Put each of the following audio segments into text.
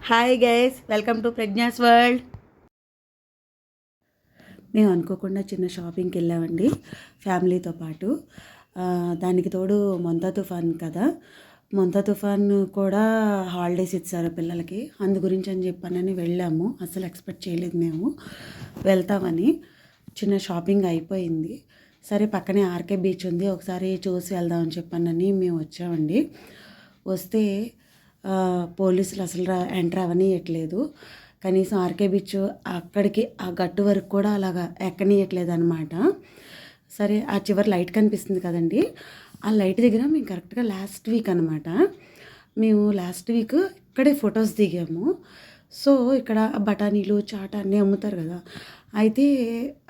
Hi guys, welcome to Pragna's world. మేము అనుకోకుండా చిన్న షాపింగ్కి వెళ్ళామండి ఫ్యామిలీతో పాటు. దానికి తోడు మొంతా తుఫాన్ కదా, మొంతా తుఫాన్ కూడా హాలిడేస్ ఇచ్చారు పిల్లలకి. అందు గురించి అని చెప్పానని వెళ్ళాము. అసలు ఎక్స్పెక్ట్ చేయలేదు మేము వెళ్తామని. చిన్న షాపింగ్ అయిపోయింది. సరే పక్కనే ఆర్కే బీచ్ ఉంది, ఒకసారి చూసి వెళ్దామని చెప్పానని మేము వచ్చామండి. వస్తే పోలీసులు అసలు ఎంటర్ అవ్వనీయట్లేదు. కనీసం ఆర్కే బీచ్ అక్కడికి ఆ గట్టు వరకు కూడా అలాగా ఎక్కనీయట్లేదు అనమాట. సరే ఆ చివరి లైట్ కనిపిస్తుంది కదండి, ఆ లైట్ దగ్గర మేము కరెక్ట్గా లాస్ట్ వీక్ అనమాట. మేము లాస్ట్ వీక్ ఇక్కడే ఫొటోస్ దిగాము. సో ఇక్కడ బఠానీలు చాట్ అన్నీ అమ్ముతారు కదా, అయితే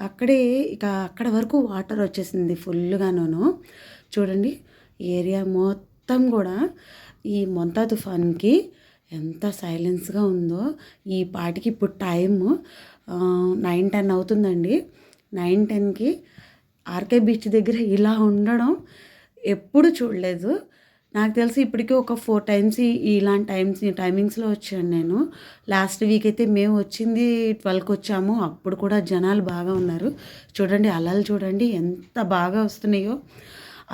అక్కడ వరకు వాటర్ వచ్చేసింది ఫుల్గాను. చూడండి ఏరియా మొత్తం కూడా ఈ మొంతా తుఫాన్కి ఎంత సైలెన్స్గా ఉందో. ఈ పాటికి ఇప్పుడు టైము 9-10 అవుతుందండి. 9-10కి ఆర్కే బీచ్ దగ్గర ఇలా ఉండడం ఎప్పుడు చూడలేదు. నాకు తెలిసి ఇప్పటికీ ఒక 4 టైమ్స్ ఇలాంటి టైమింగ్స్లో వచ్చాను నేను. లాస్ట్ వీక్ అయితే మేము వచ్చింది 12కి వచ్చాము, అప్పుడు కూడా జనాలు బాగా ఉన్నారు. చూడండి అలలు చూడండి ఎంత బాగా వస్తున్నాయో.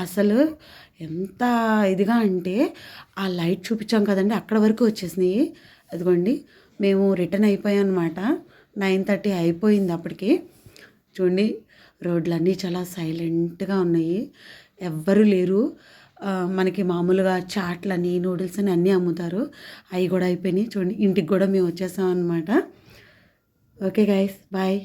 అసలు ఎంత ఇదిగా అంటే ఆ లైట్ చూపించాం కదండి, అక్కడ వరకు వచ్చేసినాయి. అదిగోండి మేము రిటర్న్ అయిపోయాం అనమాట. 9:30 అయిపోయింది అప్పటికి. చూడండి రోడ్లన్నీ చాలా సైలెంట్గా ఉన్నాయి, ఎవ్వరూ లేరు. మనకి మామూలుగా చాట్లని నూడిల్స్ అని అన్నీ అమ్ముతారు, అవి కూడా అయిపోయినాయి. చూడండి ఇంటికి కూడా మేము వచ్చేసాం అనమాట. Okay guys, bye.